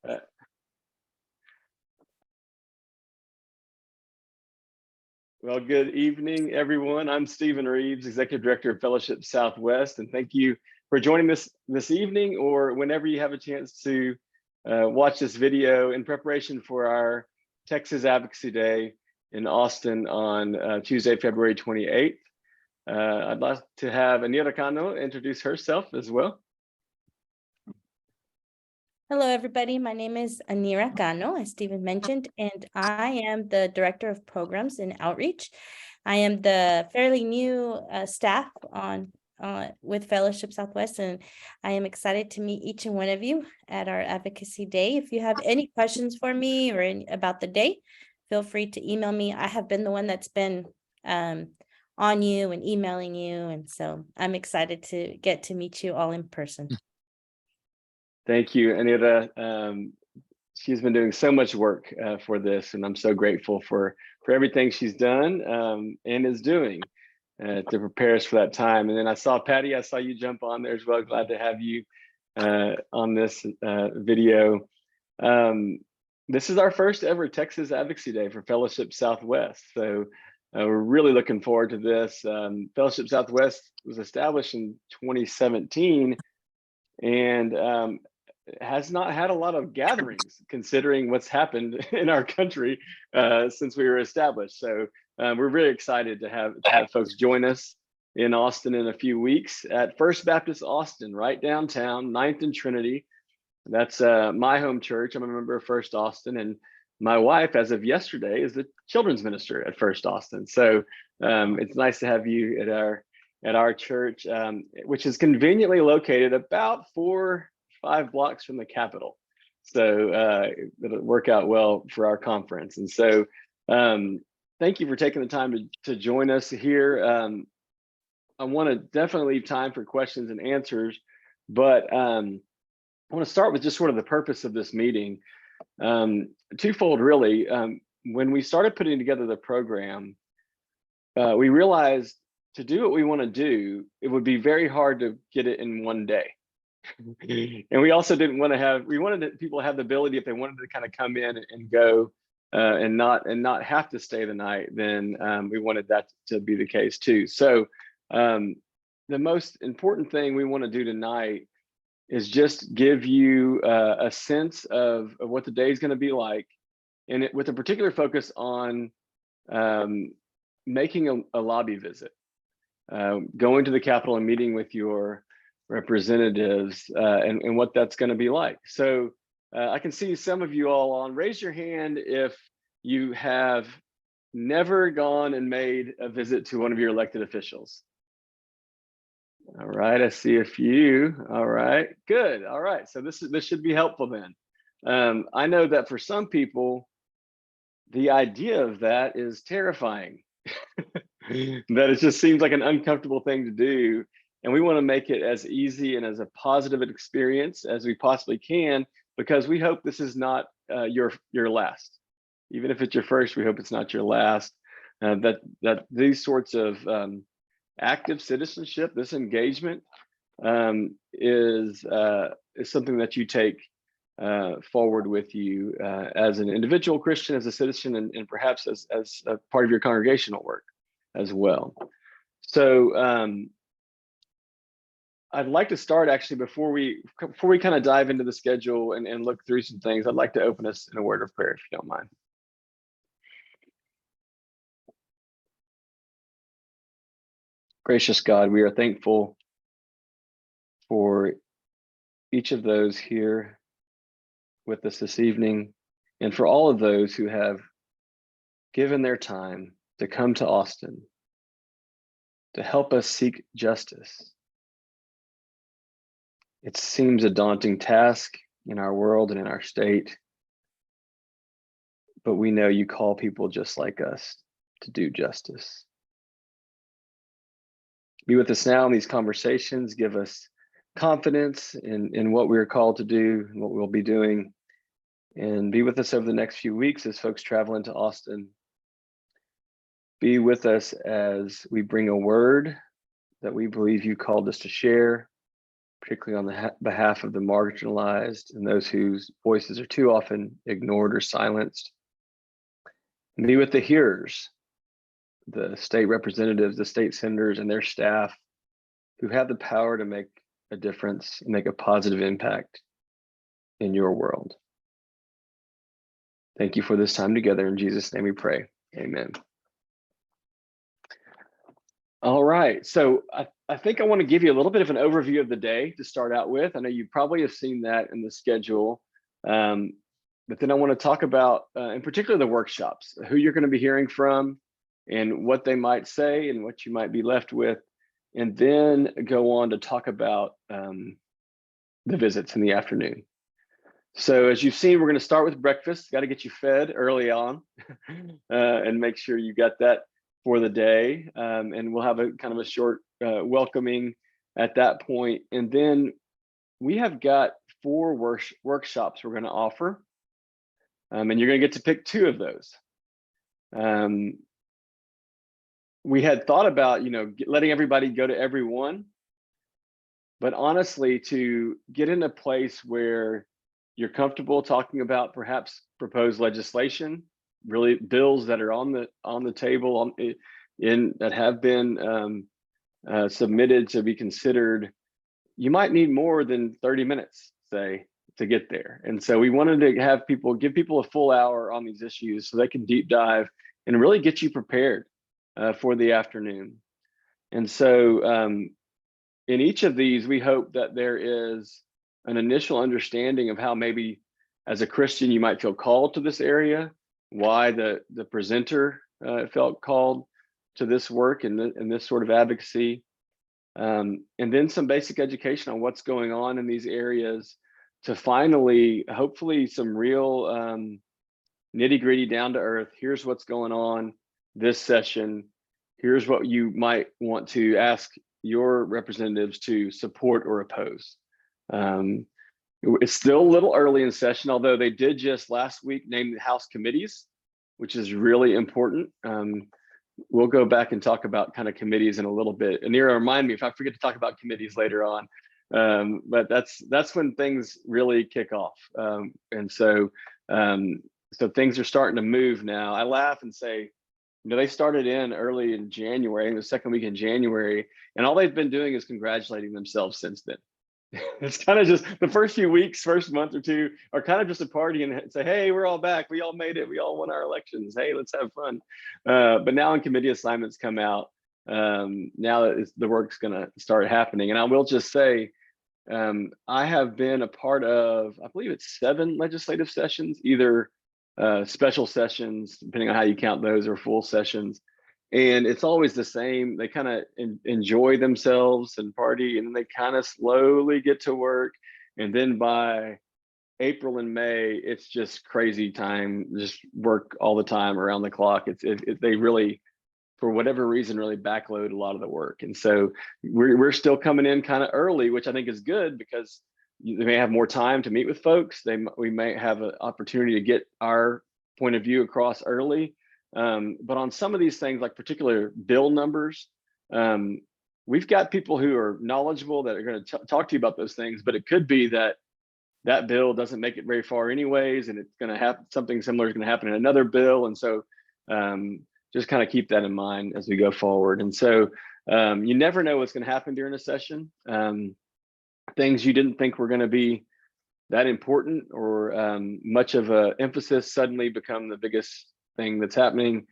Uh, Well, good evening, everyone. I'm Stephen Reeves, Executive Director of Fellowship Southwest, and thank you for joining us this evening or whenever you have a chance to watch this video in preparation for our Texas Advocacy Day in Austin on Tuesday, February 28th. I'd like to have Anira Cano introduce herself as well. Hello, everybody. My name is Anira Cano, as Stephen mentioned, and I am the Director of Programs and Outreach. I am the fairly new staff with Fellowship Southwest, and I am excited to meet each and one of you at our Advocacy Day. If you have any questions for me or about the day, feel free to email me. I have been the one that's been on you and emailing you, and so I'm excited to get to meet you all in person. Thank you, Anita. She's been doing so much work for this, and I'm so grateful for everything she's done and is doing to prepare us for that time. And then I saw Patty, I saw you jump on there as well. Glad to have you on this video. This is our first ever Texas Advocacy Day for Fellowship Southwest. So we're really looking forward to this. Fellowship Southwest was established in 2017 and has not had a lot of gatherings considering what's happened in our country since we were established. So we're really excited to have folks join us in Austin in a few weeks at First Baptist Austin, right downtown, 9th and Trinity. That's my home church. I'm a member of First Austin, and my wife, as of yesterday, is the children's minister at First Austin. So it's nice to have you at our church, which is conveniently located about 4-5 blocks from the Capitol. So it'll work out well for our conference. And so thank you for taking the time to join us here. I want to definitely leave time for questions and answers, but I want to start with just sort of the purpose of this meeting. Twofold, really. When we started putting together the program, we realized to do what we want to do, it would be very hard to get it in one day. And we also didn't want to have, we wanted people to have the ability, if they wanted to kind of come in and go and not have to stay the night, then we wanted that to be the case too. So the most important thing we want to do tonight is just give you a sense of what the day is going to be like, and with a particular focus on making a lobby visit. Going to the Capitol and meeting with your representatives and what that's going to be like. So I can see some of you all on. Raise your hand if you have never gone and made a visit to one of your elected officials. All right, I see a few. All right, good. All right, so this should be helpful then. I know that for some people, the idea of that is terrifying. That it just seems like an uncomfortable thing to do, and we want to make it as easy and as a positive experience as we possibly can, because we hope this is not your last. Even if it's your first, we hope it's not your last. That these sorts of active citizenship, this engagement, is something that you take forward with you as an individual Christian, as a citizen, and perhaps as a part of your congregational work as well. So I'd like to start, actually, before we kind of dive into the schedule and look through some things, I'd like to open us in a word of prayer, if you don't mind. Gracious God, we are thankful for each of those here with us this evening, and for all of those who have given their time to come to Austin to help us seek justice. It seems a daunting task in our world and in our state, but we know you call people just like us to do justice. Be with us now in these conversations. Give us confidence in what we're called to do and what we'll be doing. And be with us over the next few weeks as folks travel into Austin. Be with us as we bring a word that we believe you called us to share. particularly on the behalf of the marginalized and those whose voices are too often ignored or silenced. Be with the hearers, the state representatives, the state senators, and their staff who have the power to make a difference and make a positive impact in your world. Thank you for this time together. In Jesus' name we pray. Amen. All right, so I think I want to give you a little bit of an overview of the day to start out with. I know you probably have seen that in the schedule, but then I want to talk about, in particular, the workshops, who you're going to be hearing from and what they might say and what you might be left with, and then go on to talk about the visits in the afternoon. So as you've seen, we're going to start with breakfast. Got to get you fed early on and make sure you got that for the day. And we'll have a kind of a short welcoming at that point. And then we have got 4 workshops we're going to offer. And you're going to get to pick 2 of those. We had thought about, letting everybody go to every one. But honestly, to get in a place where you're comfortable talking about perhaps proposed legislation, really bills that are on the table that have been submitted to be considered, you might need more than 30 minutes, say, to get there. And so we wanted to have give people a full hour on these issues so they can deep dive and really get you prepared for the afternoon. And so in each of these, we hope that there is an initial understanding of how maybe as a Christian you might feel called to this area, why the presenter felt called to this work and this sort of advocacy, and then some basic education on what's going on in these areas to finally, hopefully, some real nitty-gritty, down to earth. Here's what's going on this session. Here's what you might want to ask your representatives to support or oppose. It's still a little early in session, although they did just last week name the House committees, which is really important. We'll go back and talk about kind of committees in a little bit. Anira, remind me if I forget to talk about committees later on. But that's when things really kick off. And so things are starting to move now. I laugh and say, they started in early in January, the second week in January, and all they've been doing is congratulating themselves since then. It's kind of just the first few weeks, first month or 2 are kind of just a party and say, hey, we're all back. We all made it. We all won our elections. Hey, let's have fun. But now when committee assignments come out, now that the work's going to start happening. And I will just say, I have been a part of, I believe it's 7 legislative sessions, either special sessions, depending on how you count those, or full sessions. And it's always the same. They kind of enjoy themselves and party, and then they kind of slowly get to work. And then by April and May, it's just crazy time, just work all the time around the clock. They really, for whatever reason, really backload a lot of the work. And so we're still coming in kind of early, which I think is good because they may have more time to meet with folks. We may have an opportunity to get our point of view across early. But on some of these things, like particular bill numbers, we've got people who are knowledgeable that are going to talk to you about those things, but it could be that bill doesn't make it very far anyways, and it's going to happen, something similar is going to happen in another bill. And so just kind of keep that in mind as we go forward. And so you never know what's going to happen during a session. Things you didn't think were going to be that important or much of a emphasis suddenly become the biggest thing that's happening.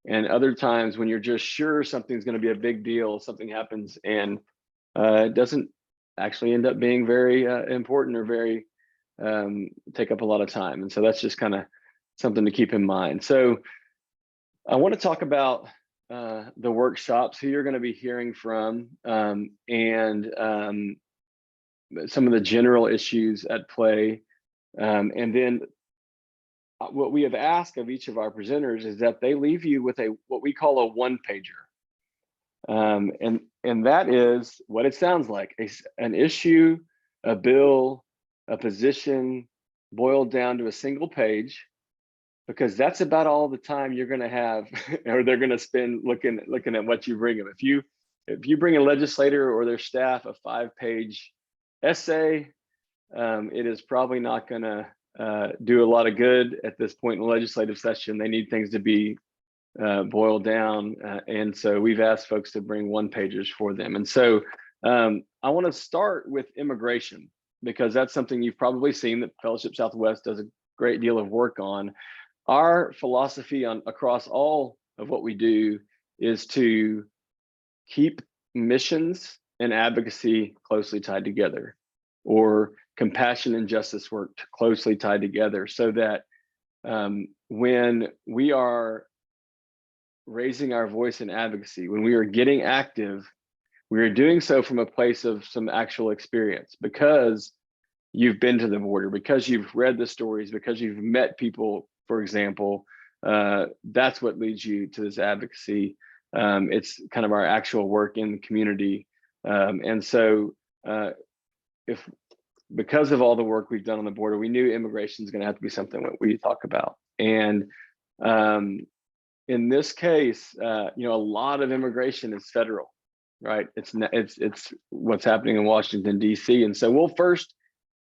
And other times when you're just sure something's going to be a big deal, something happens and it doesn't actually end up being very important or very take up a lot of time. And so that's just kind of something to keep in mind. So I want to talk about the workshops, who you're going to be hearing from, and some of the general issues at play. And then what we have asked of each of our presenters is that they leave you with what we call a one-pager. And that is what it sounds like, an issue, a bill, a position boiled down to a single page, because that's about all the time you're going to have or they're going to spend looking at what you bring them. If you bring a legislator or their staff a 5-page essay. It is probably not going to do a lot of good at this point in the legislative session. They need things to be boiled down. And so we've asked folks to bring one-pagers for them. And so I want to start with immigration, because that's something you've probably seen that Fellowship Southwest does a great deal of work on. Our philosophy across all of what we do is to keep missions and advocacy closely tied together, or compassion and justice work closely tied together, so that when we are raising our voice in advocacy, when we are getting active, we are doing so from a place of some actual experience, because you've been to the border, because you've read the stories, because you've met people, for example. That's what leads you to this advocacy. It's kind of our actual work in the community. And so because of all the work we've done on the border, we knew immigration is going to have to be something that we talk about. And in this case, a lot of immigration is federal, right? It's what's happening in Washington, D.C. And so we'll first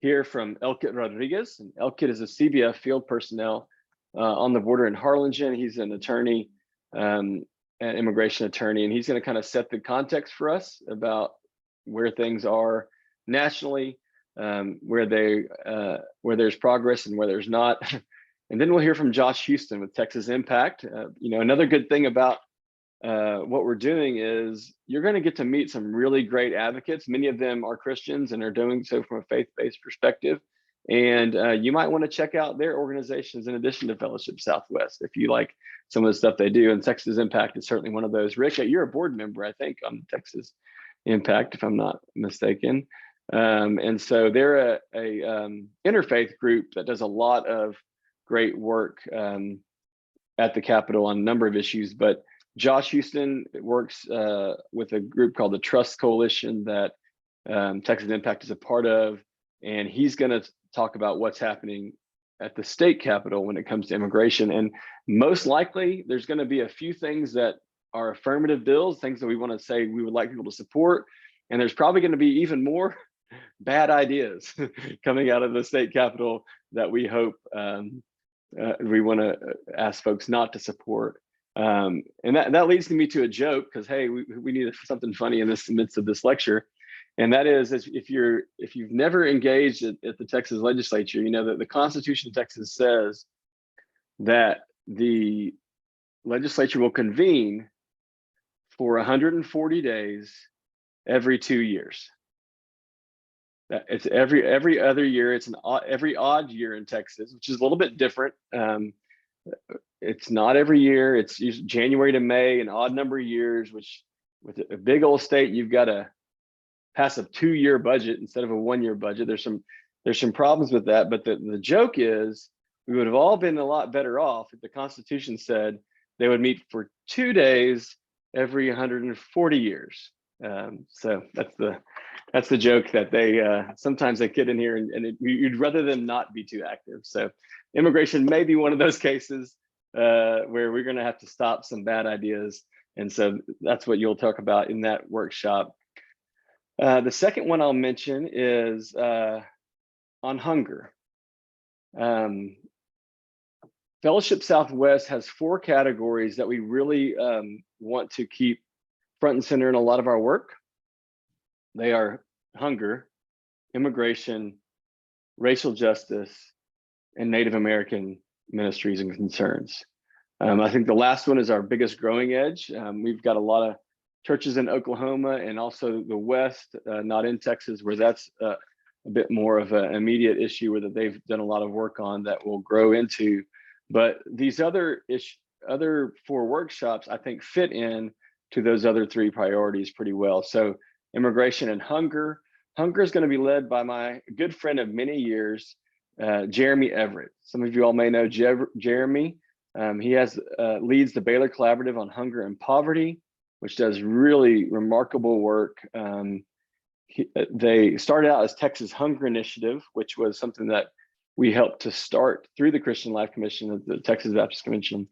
hear from Elkit Rodriguez. And Elkit is a CBF field personnel on the border in Harlingen. He's an attorney, an immigration attorney, and he's going to kind of set the context for us about where things are nationally, where there's progress and where there's not. And then we'll hear from Josh Houston with Texas Impact. Another good thing about what we're doing is you're going to get to meet some really great advocates. Many of them are Christians and are doing so from a faith-based perspective. And you might want to check out their organizations in addition to Fellowship Southwest if you like some of the stuff they do. And Texas Impact is certainly one of those. Rick, you're a board member, I think, on Texas Impact, if I'm not mistaken. And so they're a interfaith group that does a lot of great work at the Capitol on a number of issues. But Josh Houston works with a group called the Trust Coalition that Texas Impact is a part of, and he's going to talk about what's happening at the state capitol when it comes to immigration. And most likely, there's going to be a few things that are affirmative bills, things that we want to say we would like people to support, and there's probably going to be even more bad ideas coming out of the state capitol that we hope we want to ask folks not to support. And that leads me to a joke, because hey, we need something funny in the midst of this lecture, and that is, if you've never engaged at the Texas legislature, you know that the Constitution of Texas says that the legislature will convene for 140 days every 2 years. It's every other year. It's every odd year in Texas, which is a little bit different. It's not every year. It's usually January to May, an odd number of years, which with a big old state, you've got to pass a 2-year budget instead of a 1-year budget. There's some problems with that. But the joke is, we would have all been a lot better off if the Constitution said they would meet for 2 days every 140 years. So that's the joke that they sometimes they get in here, and you'd rather them not be too active. So immigration may be one of those cases where we're going to have to stop some bad ideas. And so that's what you'll talk about in that workshop. The second one I'll mention is on hunger. Fellowship Southwest has 4 categories that we really want to keep front and center in a lot of our work. They are hunger, immigration, racial justice, and Native American ministries and concerns. I think the last one is our biggest growing edge. We've got a lot of churches in Oklahoma and also the West, not in Texas, where that's a bit more of an immediate issue where that they've done a lot of work on that will grow into. But these other 4 workshops, I think, fit in to those other 3 priorities pretty well. So immigration and hunger. Hunger is going to be led by my good friend of many years, Jeremy Everett. Some of you all may know Jeremy. He leads the Baylor Collaborative on Hunger and Poverty, which does really remarkable work. They started out as Texas Hunger Initiative, which was something that we helped to start through the Christian Life Commission at the Texas Baptist Convention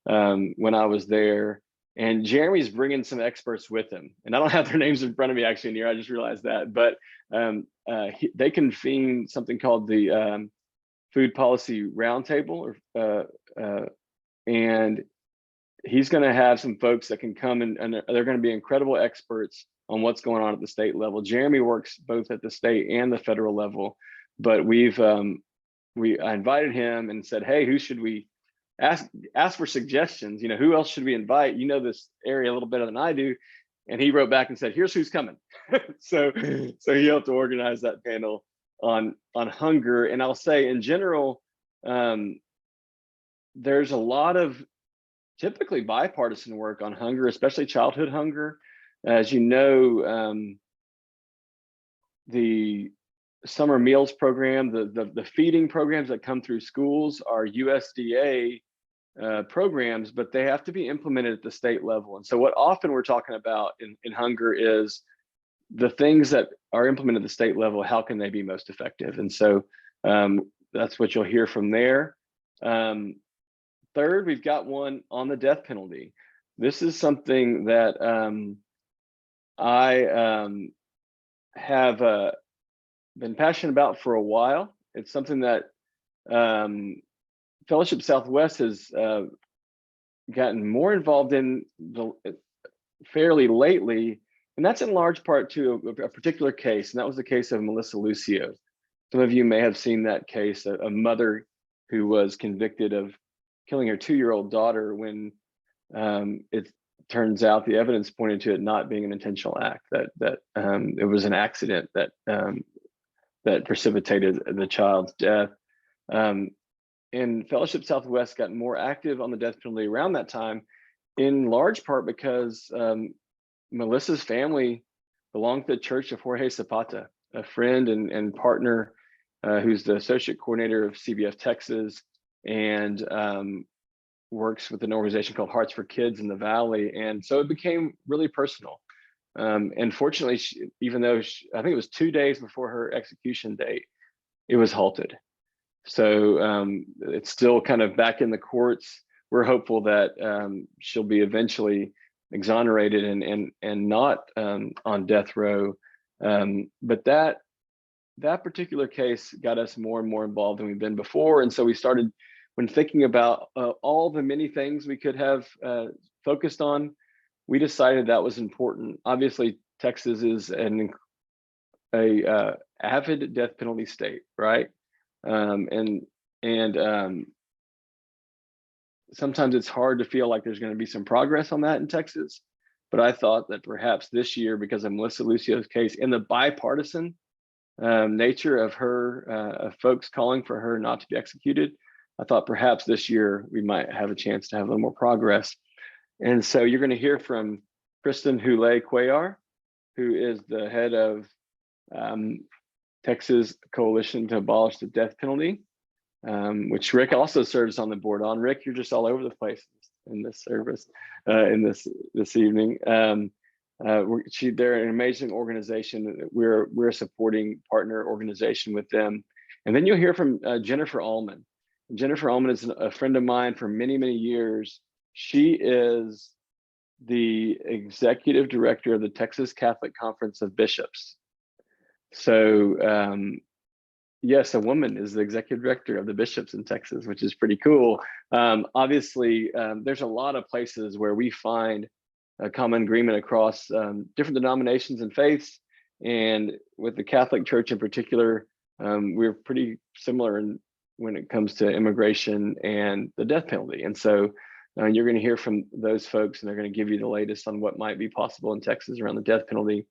when I was there. And Jeremy's bringing some experts with him, and I don't have their names in front of me actually, Near. I just realized that, but they convened something called the Food Policy Roundtable, and he's going to have some folks that can come and they're going to be incredible experts on what's going on at the state level. Jeremy works both at the state and the federal level, but I invited him and said, hey, who should we ask for suggestions? Who else should we invite? You know this area a little better than I do. And he wrote back and said, here's who's coming. so he helped to organize that panel on hunger. And I'll say in general, there's a lot of typically bipartisan work on hunger, especially childhood hunger. As you know, the summer meals program, the feeding programs that come through schools are USDA programs, but they have to be implemented at the state level. And so what often we're talking about in hunger is the things that are implemented at the state level, how can they be most effective? And so that's what you'll hear from there. Third, we've got one on the death penalty. This is something that I have been passionate about for a while. It's something that Fellowship Southwest has gotten more involved in fairly lately, and that's in large part to a particular case, and that was the case of Melissa Lucio. Some of you may have seen that case, a mother who was convicted of killing her 2-year-old daughter when it turns out the evidence pointed to it not being an intentional act, that it was an accident that precipitated the child's death. And Fellowship Southwest got more active on the death penalty around that time, in large part because Melissa's family belonged to the Church of Jorge Zapata, a friend and partner who's the associate coordinator of CBF Texas and works with an organization called Hearts for Kids in the Valley. And so it became really personal. And fortunately, even though I think it was 2 days before her execution date, it was halted. So it's still kind of back in the courts. We're hopeful that she'll be eventually exonerated and not on death row. But that particular case got us more and more involved than we've been before. And so we started, when thinking about all the many things we could have focused on, we decided that was important. Obviously, Texas is an avid death penalty state, right? And sometimes it's hard to feel like there's going to be some progress on that in Texas. But I thought that perhaps this year, because of Melissa Lucio's case and the bipartisan nature of her, of folks calling for her not to be executed, I thought perhaps this year we might have a chance to have a little more progress. And so you're going to hear from Kristen Houlet-Cuellar, who is the head of Texas Coalition to Abolish the Death Penalty, which Rick also serves on the board on. Rick, you're just all over the place in this service, in this evening. They're an amazing organization. We're a supporting partner organization with them. And then you'll hear from Jennifer Allman. Jennifer Allman is a friend of mine for many, many years. She is the executive director of the Texas Catholic Conference of Bishops. So yes, a woman is the executive director of the bishops in Texas, which is pretty cool. Obviously, there's a lot of places where we find a common agreement across different denominations and faiths. And with the Catholic Church in particular, we're pretty similar when it comes to immigration and the death penalty. And so you're going to hear from those folks, and they're going to give you the latest on what might be possible in Texas around the death penalty.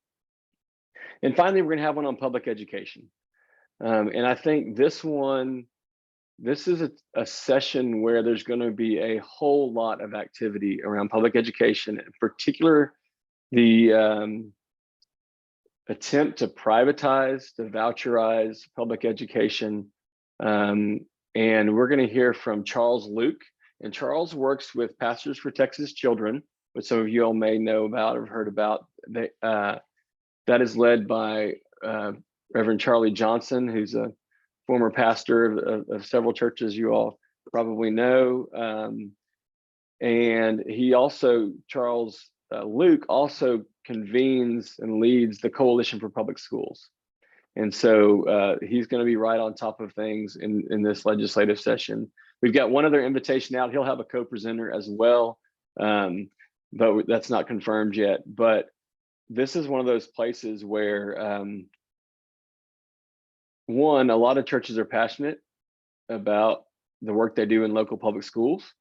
And finally, we're going to have one on public education. And I think this is a session where there's going to be a whole lot of activity around public education, in particular, the attempt to privatize, to voucherize public education. And we're going to hear from Charles Luke. And Charles works with Pastors for Texas Children, which some of you all may know about or heard about. That is led by Reverend Charlie Johnson, who's a former pastor of several churches you all probably know. And he also, Luke also convenes and leads the Coalition for Public Schools. And so he's going to be right on top of things in this legislative session. We've got one other invitation out. He'll have a co-presenter as well, but that's not confirmed yet. But this is one of those places where, one, a lot of churches are passionate about the work they do in local public schools.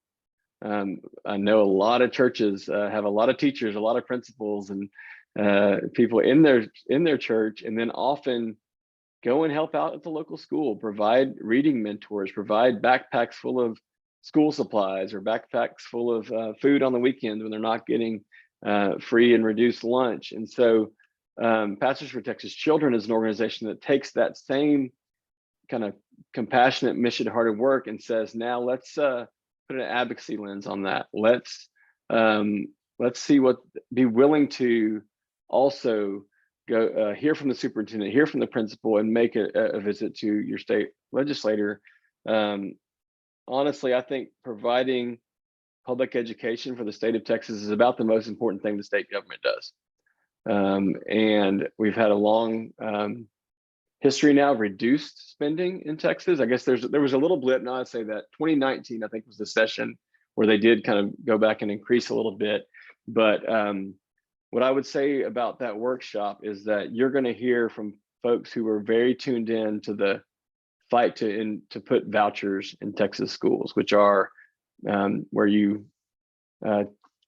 I know a lot of churches have a lot of teachers, a lot of principals, and people in their church, and then often go and help out at the local school, provide reading mentors, provide backpacks full of school supplies or backpacks full of food on the weekend when they're not getting free and reduced lunch. And so Pastors for Texas Children is an organization that takes that same kind of compassionate mission-hearted work and says, now let's put an advocacy lens on that. Let's see be willing to also go hear from the superintendent, hear from the principal, and make a visit to your state legislator. Honestly, I think providing public education for the state of Texas is about the most important thing the state government does. And we've had a long history now of reduced spending in Texas. I guess there was a little blip. Now I'd say that 2019, I think, was the session where they did kind of go back and increase a little bit. But what I would say about that workshop is that you're going to hear from folks who are very tuned in to the fight to put vouchers in Texas schools, which are where you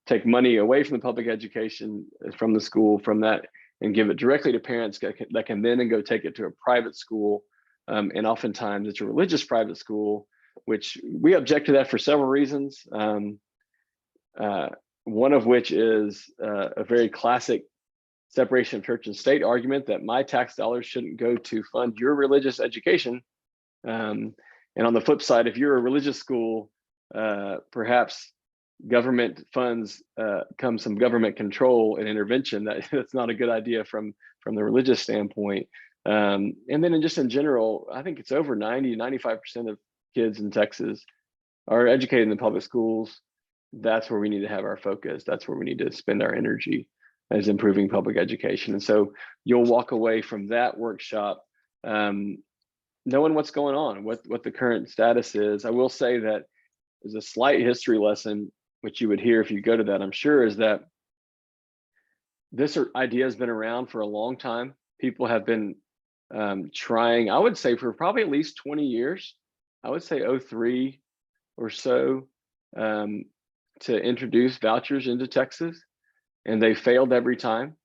take money away from the public education from the school, from that, and give it directly to parents that can then go take it to a private school. And oftentimes it's a religious private school, which we object to that for several reasons. One of which is a very classic separation of church and state argument that my tax dollars shouldn't go to fund your religious education. And on the flip side, if you're a religious school, perhaps government funds come some government control and intervention. That's not a good idea from the religious standpoint. And then just in general, I think it's over 95% of kids in Texas are educated in the public schools. That's where we need to have our focus. That's where we need to spend our energy, as improving public education. And so you'll walk away from that workshop knowing what's going on, what the current status is. I will say that there's a slight history lesson, which you would hear if you go to that, I'm sure, is that this idea has been around for a long time. People have been trying, I would say, for probably at least 20 years. I would say 03 or so, to introduce vouchers into Texas, and they failed every time.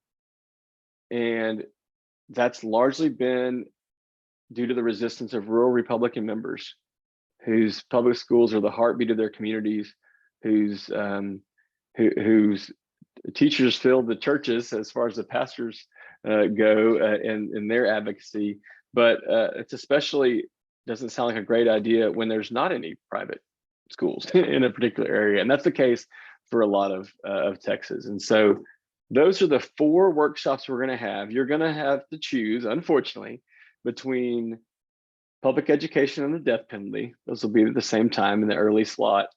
And that's largely been due to the resistance of rural Republican members whose public schools are the heartbeat of their communities, whose teachers fill the churches as far as the pastors go in their advocacy. But it's especially doesn't sound like a great idea when there's not any private schools in a particular area. And that's the case for a lot of Texas. And so those are the 4 workshops we're going to have. You're going to have to choose, unfortunately, between public education and the death penalty. Those will be at the same time in the early slot,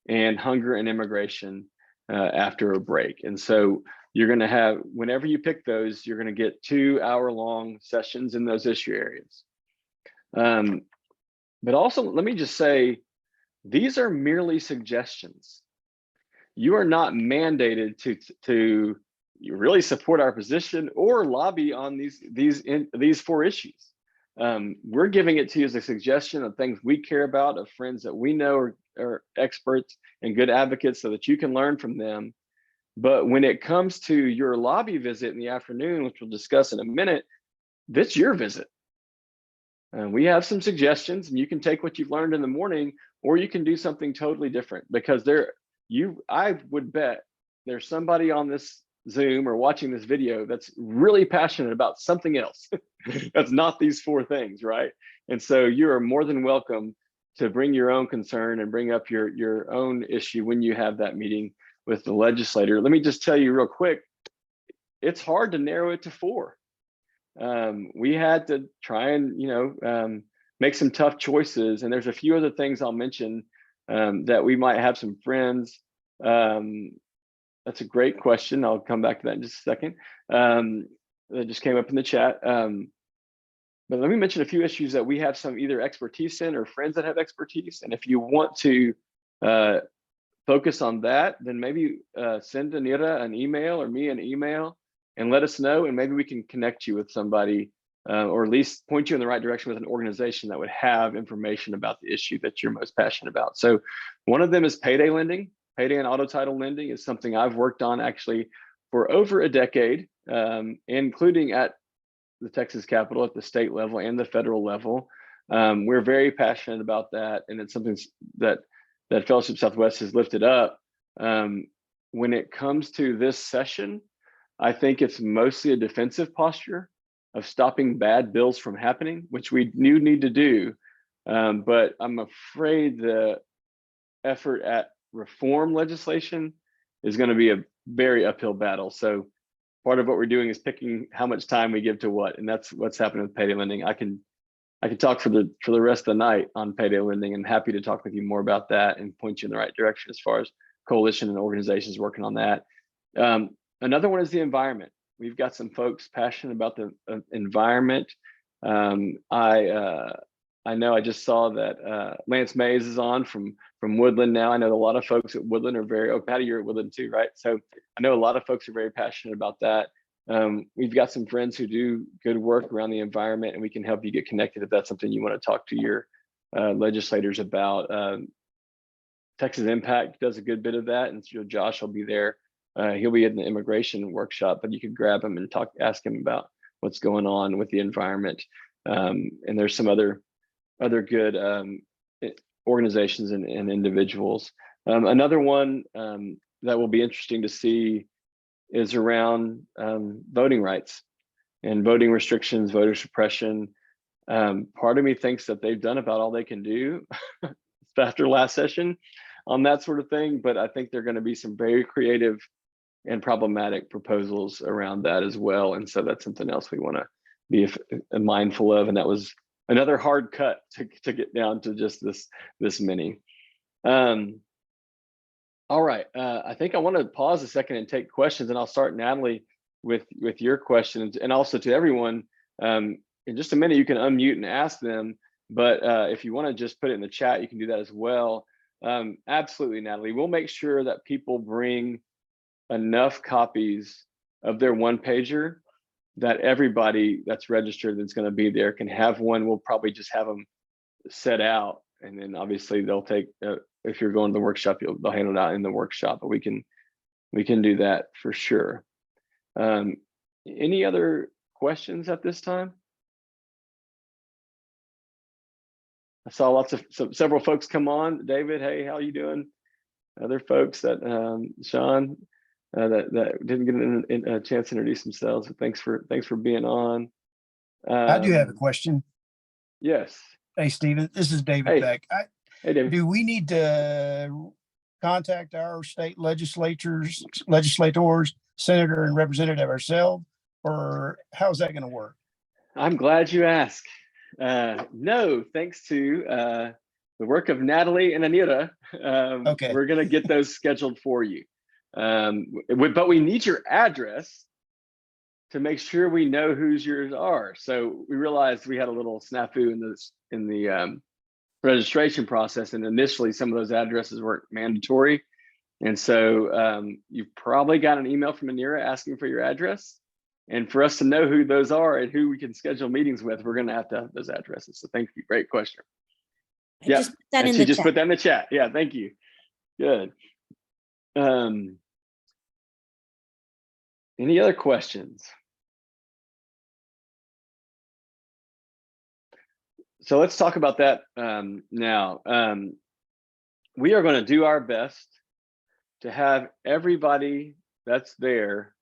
and hunger and immigration after a break. And so you're going to have, whenever you pick those, you're going to get 2-hour-long sessions in those issue areas. But also, let me just say, these are merely suggestions. You are not mandated to really support our position or lobby on these 4 issues. We're giving it to you as a suggestion of things we care about, of friends that we know are experts and good advocates, so that you can learn from them. But when it comes to your lobby visit in the afternoon, which we'll discuss in a minute, that's your visit. We have some suggestions, and you can take what you've learned in the morning, or you can do something totally different, because I would bet there's somebody on this Zoom or watching this video that's really passionate about something else that's not these 4 things, right? And so you are more than welcome to bring your own concern and bring up your own issue when you have that meeting with the legislator. Let me just tell you real quick, it's hard to narrow it to 4. We had to try and make some tough choices, and there's a few other things I'll mention that we might have some friends. That's a great question. I'll come back to that in just a second. That just came up in the chat. But let me mention a few issues that we have some either expertise in or friends that have expertise. And if you want to focus on that, then maybe send Anira an email or me an email and let us know. And maybe we can connect you with somebody or at least point you in the right direction with an organization that would have information about the issue that you're most passionate about. So one of them is payday lending. Payday and auto title lending is something I've worked on actually for over a decade, including at the Texas Capitol at the state level and the federal level. We're very passionate about that, and it's something that Fellowship Southwest has lifted up. When it comes to this session, I think it's mostly a defensive posture of stopping bad bills from happening, which we need to do. But I'm afraid the effort at reform legislation is going to be a very uphill battle. So part of what we're doing is picking how much time we give to what, and that's what's happening with payday lending. I can talk for the rest of the night on payday lending, and happy to talk with you more about that and point you in the right direction as far as coalition and organizations working on that. Another one is the environment. We've got some folks passionate about the environment. I know I just saw that Lance Mays is on from Woodland now. I know a lot of folks at Woodland are very, Patty, you're at Woodland too, right? So I know a lot of folks are very passionate about that. We've got some friends who do good work around the environment, and we can help you get connected if that's something you want to talk to your legislators about. Texas Impact does a good bit of that, and so Josh will be there. He'll be in the immigration workshop, but you could grab him and ask him about what's going on with the environment. And there's some other good organizations and individuals. Another one that will be interesting to see is around voting rights and voting restrictions, voter suppression. Part of me thinks that they've done about all they can do after last session on that sort of thing, but I think there are going to be some very creative and problematic proposals around that as well. And so that's something else we want to be mindful of. And that was another hard cut to get down to just this many. All right, I think I want to pause a second and take questions, and I'll start, Natalie, with your questions, and also to everyone. In just a minute, you can unmute and ask them, but if you want to just put it in the chat, you can do that as well. Absolutely, Natalie. We'll make sure that people bring enough copies of their one-pager that everybody that's registered that's going to be there can have one. We'll probably just have them set out, and then obviously they'll take, if you're going to the workshop, they'll handle it out in the workshop, but we can do that for sure. Any other questions at this time? I saw several folks come on. David, hey, how you doing? Other folks that Sean that didn't get a chance to introduce themselves. But thanks for being on. I do have a question. Yes. Hey, Stephen, this is David Beck. Hey, David. Do we need to contact our state legislators, senator and representative ourselves, or how's that going to work? I'm glad you asked. No, thanks to the work of Natalie and Anira, okay, we're going to get those scheduled for you. But we need your address to make sure we know whose yours are. So we realized we had a little snafu in the registration process, and initially some of those addresses weren't mandatory. And so you've probably got an email from Anira asking for your address. And for us to know who those are and who we can schedule meetings with, we're going to have those addresses. So thank you. Great question. Yeah, she just put that in the chat. Yeah, thank you. Good. Any other questions? So let's talk about that now. We are going to do our best to have everybody that's there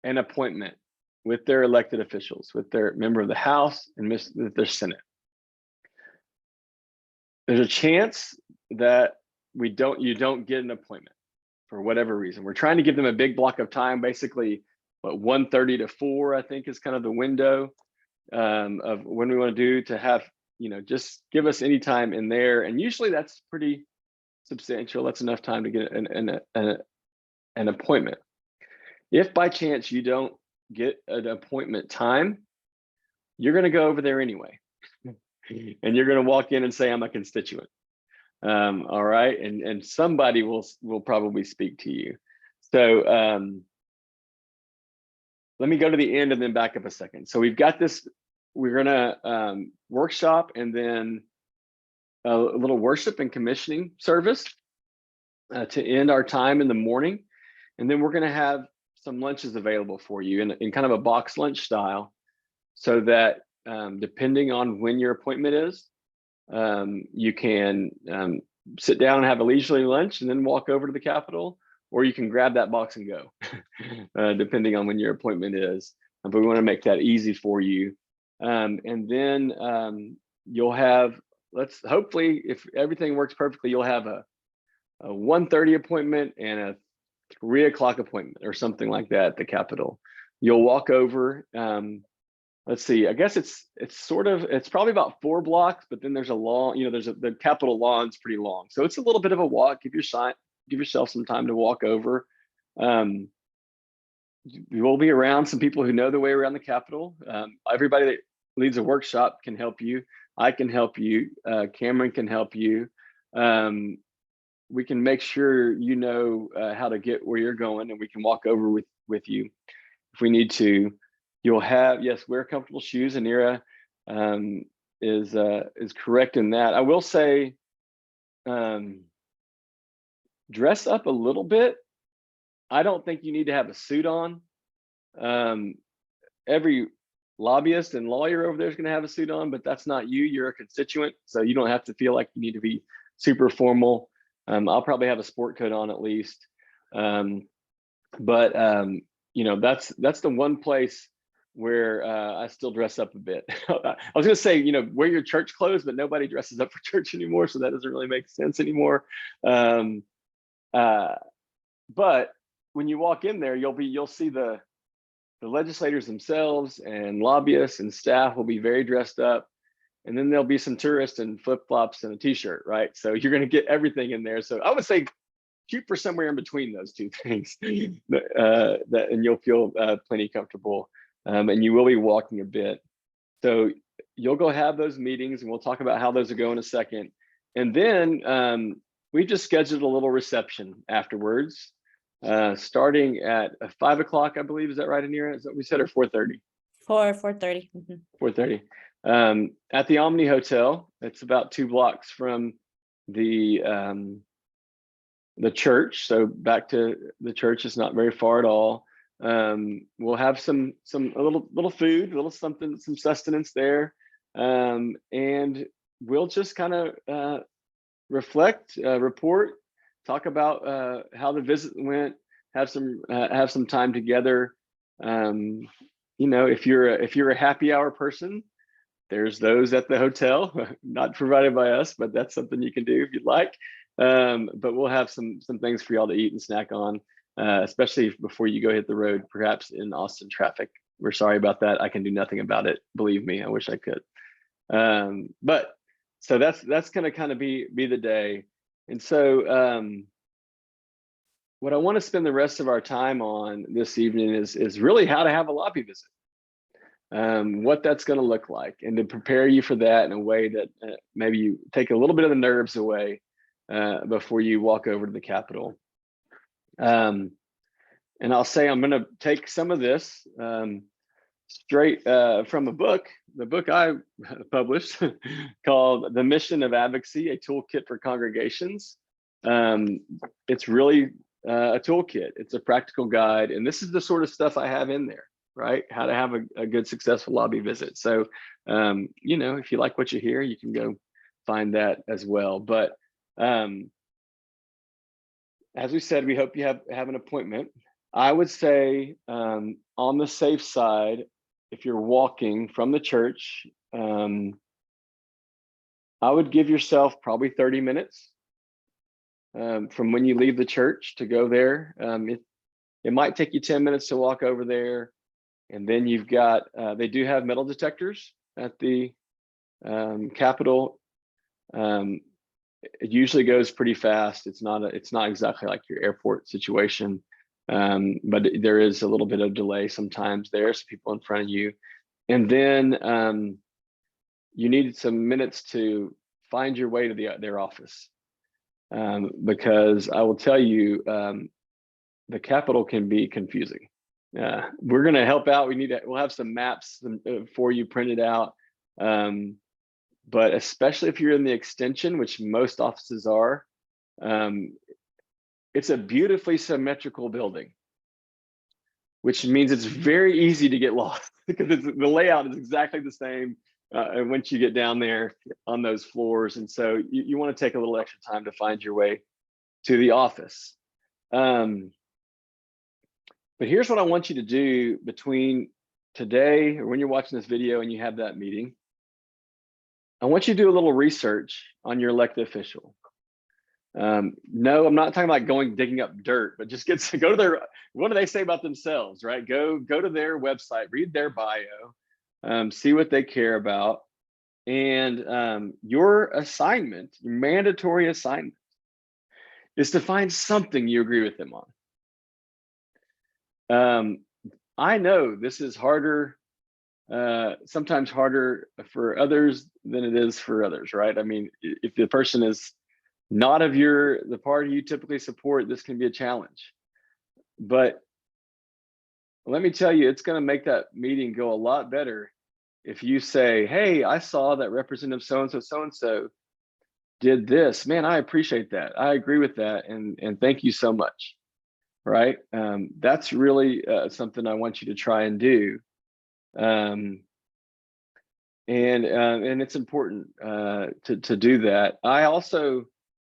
an appointment with their elected officials, with their member of the House and with their Senate. There's a chance that you don't get an appointment for whatever reason. We're trying to give them a big block of time, basically, what, 1:30 to 4, I think is kind of the window of when we want to do to have, just give us any time in there. And usually that's pretty substantial. That's enough time to get an appointment. If by chance you don't get an appointment time, you're going to go over there anyway. And you're going to walk in and say, I'm a constituent. All right. And somebody will probably speak to you. So let me go to the end and then back up a second. So we've got this, we're going to workshop and then a little worship and commissioning service to end our time in the morning. And then we're going to have some lunches available for you in kind of a box lunch style, so that depending on when your appointment is, you can sit down and have a leisurely lunch and then walk over to the Capitol, or you can grab that box and go, depending on when your appointment is. But we want to make that easy for you. And then you'll have, hopefully, if everything works perfectly, you'll have a 1:30 appointment and a 3 o'clock appointment or something like that at the Capitol. You'll walk over. Let's see, I guess it's probably about 4 blocks, but then there's a long, the Capitol lawn's pretty long. So it's a little bit of a walk. Give yourself some time to walk over. You will be around some people who know the way around the Capitol. Everybody that leads a workshop can help you. I can help you. Cameron can help you. We can make sure you know how to get where you're going, and we can walk over with you if we need to. You'll have, yes, wear comfortable shoes. Anira is correct in that. I will say, dress up a little bit. I don't think you need to have a suit on. Every lobbyist and lawyer over there is going to have a suit on, but that's not you. You're a constituent, so you don't have to feel like you need to be super formal. I'll probably have a sport coat on at least. But that's the one place where I still dress up a bit. I was going to say, wear your church clothes, but nobody dresses up for church anymore, so that doesn't really make sense anymore. But when you walk in there, you'll see the legislators themselves, and lobbyists and staff will be very dressed up. And then there'll be some tourists in flip-flops and a t-shirt, right? So you're going to get everything in there. So I would say shoot for somewhere in between those two things, and you'll feel plenty comfortable. And you will be walking a bit. So you'll go have those meetings, and we'll talk about how those will go in a second. And then we just scheduled a little reception afterwards, starting at 5 o'clock, I believe. Is that right, Anira? Is that what we said, or 4:30? 4:30. 4:30. At the Omni Hotel. It's about 2 blocks from the church. So back to the church is not very far at all. We'll have a little food, a little something, some sustenance there, and we'll just kind of reflect, report, talk about how the visit went, have some time together. If you're a happy hour person, there's those at the hotel, not provided by us, but that's something you can do if you'd like. But we'll have some things for y'all to eat and snack on. Especially before you go hit the road, perhaps in Austin traffic. We're sorry about that. I can do nothing about it. Believe me, I wish I could. But so that's going to kind of be the day. And so what I want to spend the rest of our time on this evening is really how to have a lobby visit, what that's going to look like, and to prepare you for that in a way that maybe you take a little bit of the nerves away before you walk over to the Capitol. And I'll say I'm going to take some of this straight from the book I published called The Mission of Advocacy, a Toolkit for Congregations. It's really a toolkit. It's a practical guide. And this is the sort of stuff I have in there, right? How to have a good, successful lobby visit. So, if you like what you hear, you can go find that as well. But as we said, we hope you have an appointment. I would say on the safe side, if you're walking from the church, I would give yourself probably 30 minutes from when you leave the church to go there. It might take you 10 minutes to walk over there. And then you've got, they do have metal detectors at the Capitol. It usually goes pretty fast. It's not exactly like your airport situation, but there is a little bit of delay sometimes there. So people in front of you And then you need some minutes to find your way to their office. Because I will tell you, the Capitol can be confusing. We're going to help out. We'll have some maps for you printed out. But especially if you're in the extension, which most offices are, it's a beautifully symmetrical building, which means it's very easy to get lost because the layout is exactly the same once you get down there on those floors. And so you want to take a little extra time to find your way to the office. But here's what I want you to do between today or when you're watching this video and you have that meeting. I want you to do a little research on your elected official. No, I'm not talking about digging up dirt, but just go to their, what do they say about themselves, right? Go to their website, read their bio, see what they care about. And your assignment, your mandatory assignment, is to find something you agree with them on. I know this is harder, sometimes harder for others than it is for others, right? I mean, if the person is not of the party you typically support, this can be a challenge. But let me tell you, it's going to make that meeting go a lot better if you say, hey, I saw that Representative so-and-so did this. Man, I appreciate that. I agree with that. And thank you so much. Right? That's really something I want you to try and do. And it's important to do that. I also,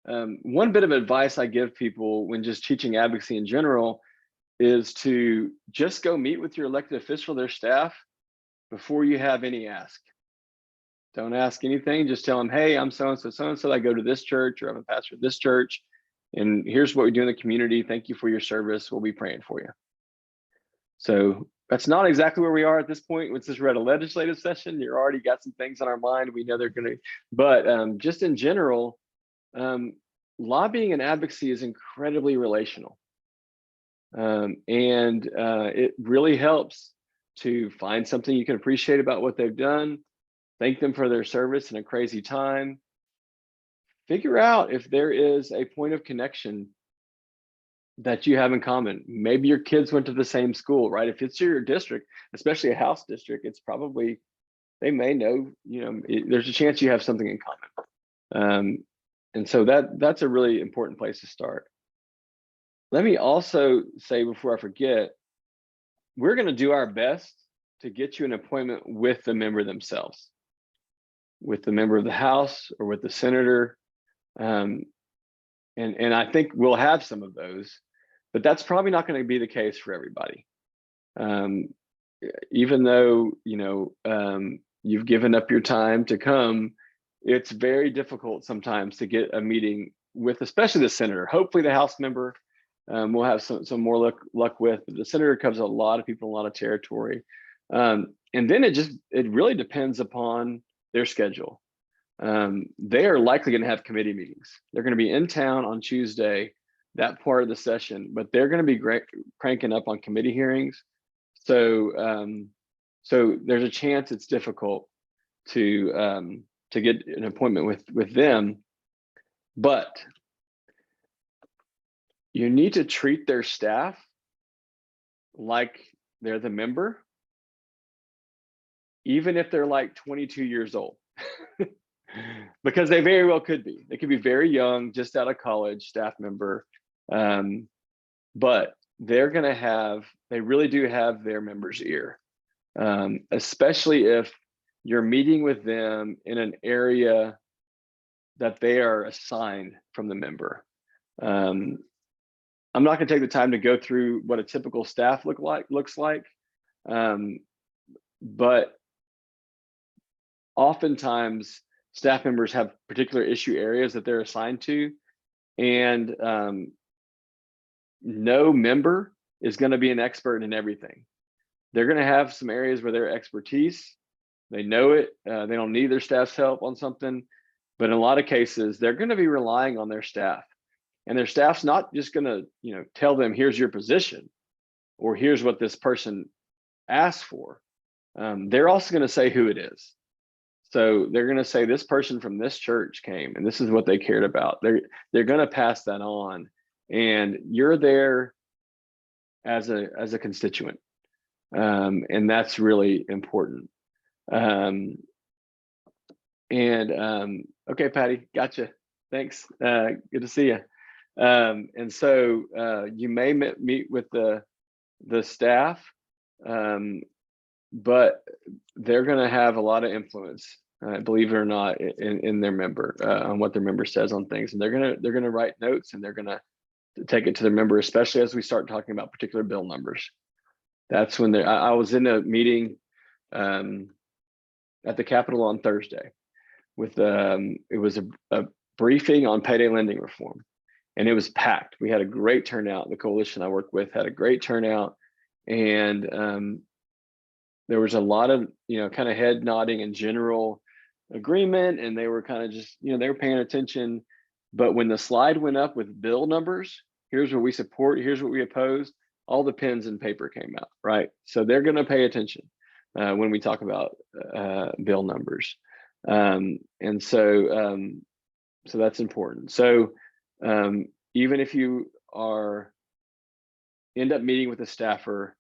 one bit of advice I give people when just teaching advocacy in general is to just go meet with your elected official, their staff, before you have any ask. Don't ask anything, just tell them, hey, I'm so-and-so, I go to this church, or I'm a pastor of this church, and here's what we do in the community. Thank you for your service. We'll be praying for you. So that's not exactly where we are at this point. Once we're at a legislative session, you're already got some things on our mind. We know they're going to, but just in general, lobbying and advocacy is incredibly relational. It really helps to find something you can appreciate about what they've done, thank them for their service in a crazy time, figure out if there is a point of connection that you have in common. Maybe your kids went to the same school, right? If it's your district, especially a house district, it's probably, they may know, there's a chance you have something in common. And so that's a really important place to start. Let me also say before I forget, we're going to do our best to get you an appointment with the member themselves, with the member of the House or with the senator. And I think we'll have some of those, but that's probably not going to be the case for everybody. Even though, you've given up your time to come, it's very difficult sometimes to get a meeting with, especially the senator. Hopefully the House member we'll have some more luck with, but the senator covers a lot of people, a lot of territory. And then it really depends upon their schedule. They are likely going to have committee meetings. They're going to be in town on Tuesday, that part of the session, but they're going to be cranking up on committee hearings. So there's a chance it's difficult to get an appointment with them, but you need to treat their staff like they're the member, even if they're like 22 years old, because they very well could be. They could be very young, just out of college, staff member, but they really do have their member's ear, especially if you're meeting with them in an area that they are assigned from the member. I'm not going to take the time to go through what a typical staff looks like, but oftentimes staff members have particular issue areas that they're assigned to, and no member is going to be an expert in everything. They're going to have some areas where their expertise, they know it, they don't need their staff's help on something, but in a lot of cases, they're going to be relying on their staff. And their staff's not just going to, tell them, here's your position, or here's what this person asked for. they're also going to say who it is. So they're going to say this person from this church came and this is what they cared about. They're going to pass that on, and you're there as a constituent, and that's really important. Okay, Patty, gotcha. Thanks. Good to see you. And so you may meet with the staff, but they're going to have a lot of influence, believe it or not, in their member, on what their member says on things, and they're going to write notes, and they're going to take it to their member, especially as we start talking about particular bill numbers. That's when I was in a meeting at the Capitol on Thursday with it was a briefing on payday lending reform, and it was packed. We had a great turnout. The coalition I work with had a great turnout, and there was a lot of kind of head nodding and general agreement, and they were kind of just they were paying attention. But when the slide went up with bill numbers, here's what we support, here's what we oppose, all the pens and paper came out, right? So they're going to pay attention when we talk about bill numbers, and so so that's important. So even if you end up meeting with a staffer,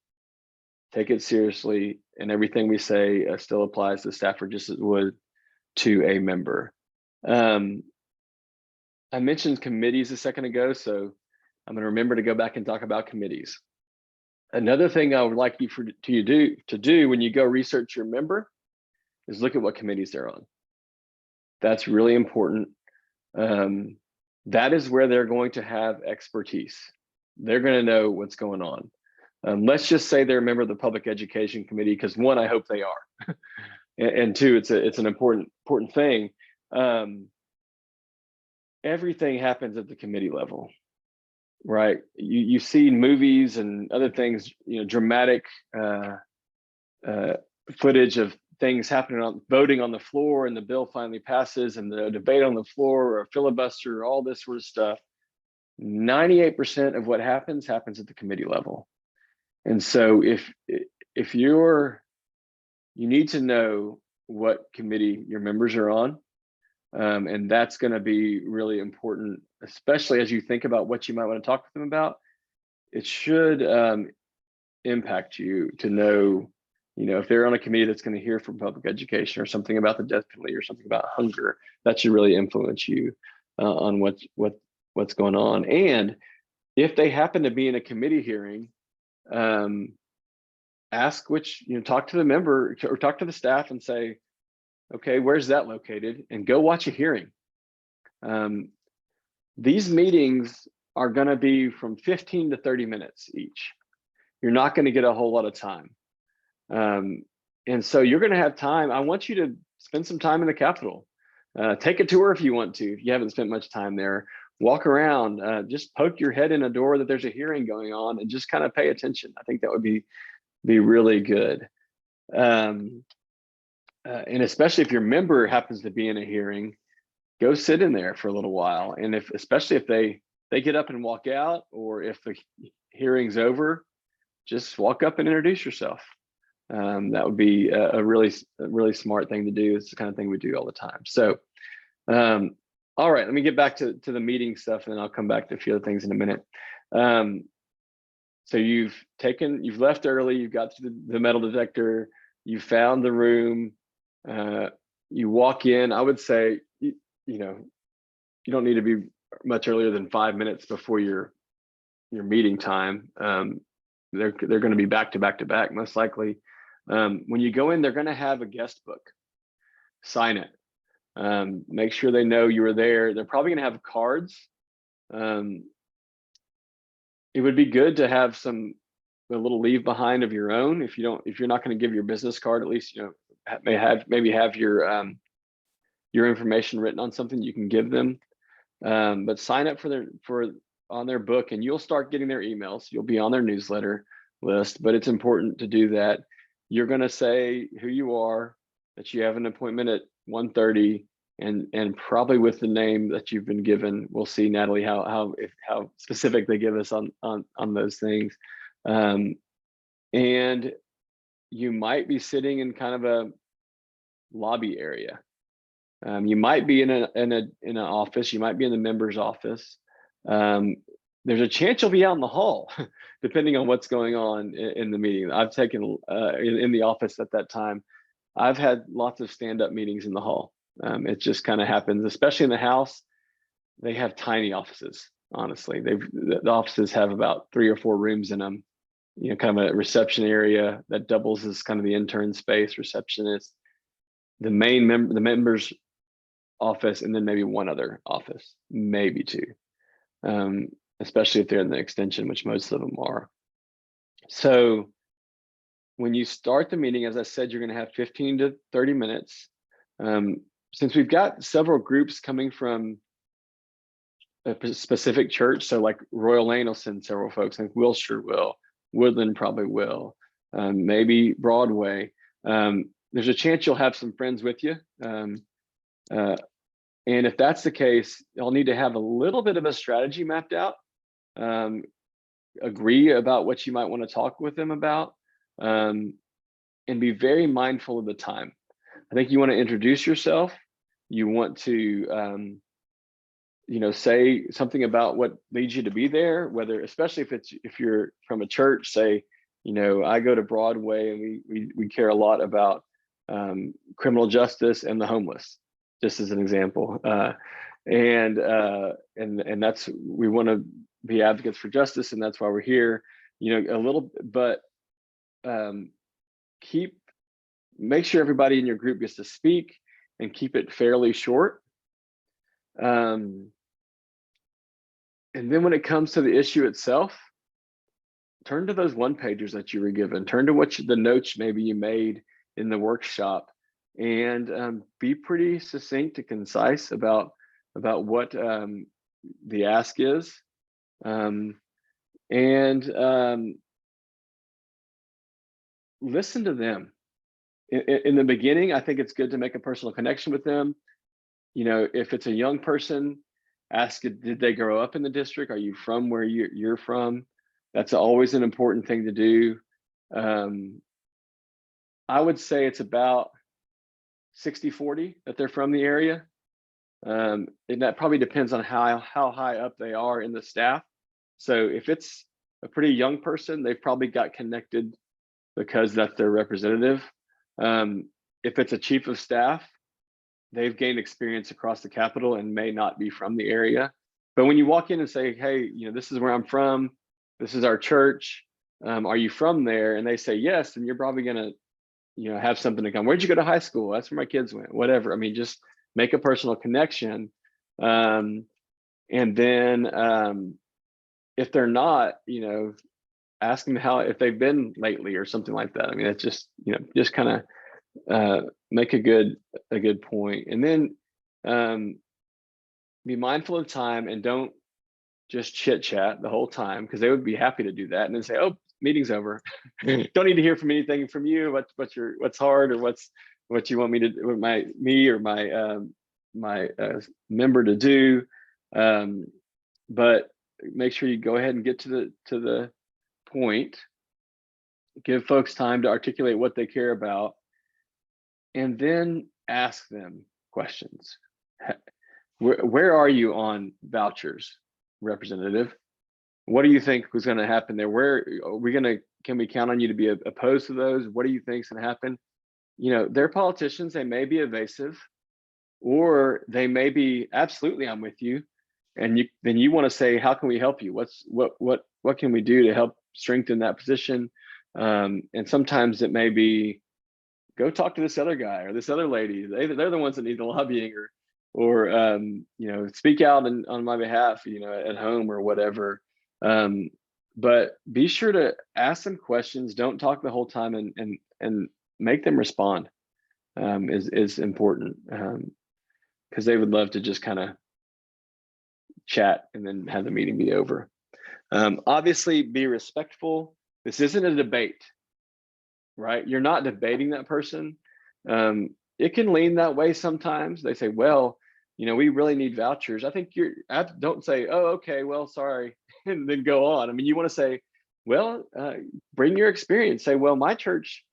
take it seriously, and everything we say still applies to the staffer just as it would to a member. I mentioned committees a second ago, so I'm going to remember to go back and talk about committees. Another thing I would like you to do when you go research your member is look at what committees they're on. That's really important. That is where they're going to have expertise. They're going to know what's going on. Let's just say they're a member of the Public Education Committee, because one, I hope they are, and two, it's an important thing. Everything happens at the committee level, right? You see movies and other things, dramatic footage of things happening on voting on the floor, and the bill finally passes, and the debate on the floor, or a filibuster, all this sort of stuff. 98% of what happens at the committee level. And so if you need to know what committee your members are on, and that's going to be really important, especially as you think about what you might want to talk to them about. It should impact you to know, if they're on a committee that's going to hear from public education or something about the death penalty or something about hunger, that should really influence you on what's going on. And if they happen to be in a committee hearing, ask talk to the member or talk to the staff and say, okay, where's that located? And go watch a hearing. These meetings are going to be from 15 to 30 minutes each. You're not going to get a whole lot of time. And so you're going to have time. I want you to spend some time in the Capitol. Take a tour if you want to, if you haven't spent much time there. Walk around, just poke your head in a door that there's a hearing going on, and just kind of pay attention. I think that would be really good. And especially if your member happens to be in a hearing, go sit in there for a little while. And especially if they get up and walk out, or if the hearing's over, just walk up and introduce yourself. That would be a really smart thing to do. It's the kind of thing we do all the time. So, all right, let me get back to the meeting stuff, and then I'll come back to a few other things in a minute. So you've left early, you've got to the metal detector, you found the room, you walk in. I would say, you don't need to be much earlier than 5 minutes before your meeting time. They're going to be back to back most likely. When you go in, they're going to have a guest book. Sign it. Make sure they know you were there. They're probably going to have cards. It would be good to have a little leave behind of your own. If you're not going to give your business card, at least maybe have your information written on something you can give them. But sign up on their book, and you'll start getting their emails. You'll be on their newsletter list, but it's important to do that. You're going to say who you are, that you have an appointment at 1:30, and probably with the name that you've been given. We'll see, Natalie, how specific they give us on those things. And you might be sitting in kind of a lobby area. You might be in an office. You might be in the member's office. There's a chance you'll be out in the hall, depending on what's going on in the meeting. I've taken in the office at that time. I've had lots of stand-up meetings in the hall. It just kind of happens, especially in the House. They have tiny offices. Honestly, the offices have about 3 or 4 rooms in them. You know, kind of a reception area that doubles as kind of the intern space, receptionist, the members office, and then maybe one other office, maybe 2, especially if they're in the extension, which most of them are. So when you start the meeting, as I said, you're going to have 15 to 30 minutes. Since we've got several groups coming from a specific church, so like Royal Lane will send several folks, I think Wilshire will, Woodland probably will, maybe Broadway. There's a chance you'll have some friends with you. And if that's the case, you'll need to have a little bit of a strategy mapped out, agree about what you might want to talk with them about, and be very mindful of the time. I think you want to introduce yourself. You want to, say something about what leads you to be there, whether, especially if you're from a church, say, I go to Broadway and we care a lot about criminal justice and the homeless, just as an example. And that's, we want to be advocates for justice, and that's why we're here. A little, but make sure everybody in your group gets to speak, and keep it fairly short. And then when it comes to the issue itself, turn to those one-pagers that you were given, turn to the notes maybe you made in the workshop, and be pretty succinct and concise about what the ask is. Listen to them. In the beginning, I think it's good to make a personal connection with them. If it's a young person, ask, did they grow up in the district? Are you from where you're from? That's always an important thing to do. I would say it's about 60-40 that they're from the area. And that probably depends on how high up they are in the staff. So if it's a pretty young person, they've probably got connected because that's their representative. If it's a chief of staff, they've gained experience across the Capitol and may not be from the area. But when you walk in and say, hey, this is where I'm from, this is our church, are you from there? And they say yes, then you're probably gonna, have something to come. Where'd you go to high school? That's where my kids went, whatever. I mean, just make a personal connection. And then if they're not, ask them if they've been lately or something like that. I mean, it's just, just kind of make a good point. And then be mindful of time, and don't just chit chat the whole time, because they would be happy to do that and then say, oh, meeting's over. Don't need to hear from anything from you. What's hard, or what you want me to my member to do. But make sure you go ahead and get to the point. Give folks time to articulate what they care about, and then ask them questions. Where are you on vouchers, Representative? What do you think was going to happen there? Where are we can we count on you to be opposed to those? What do you think is going to happen? They're politicians. They may be evasive, or they may be absolutely, I'm with you. And then you want to say, how can we help you? What can we do to help strengthen that position? And sometimes it may be, go talk to this other guy or this other lady. They're the ones that need the lobbying, or speak out on my behalf, at home or whatever. But be sure to ask them questions. Don't talk the whole time, and make them respond is important, because they would love to just kind of chat and then have the meeting be over. Obviously, be respectful. This isn't a debate, right? You're not debating that person. It can lean that way sometimes. They say, well, we really need vouchers. I think don't say, oh, okay, well, sorry, and then go on. I mean, you want to say, well, bring your experience. Say, well, my church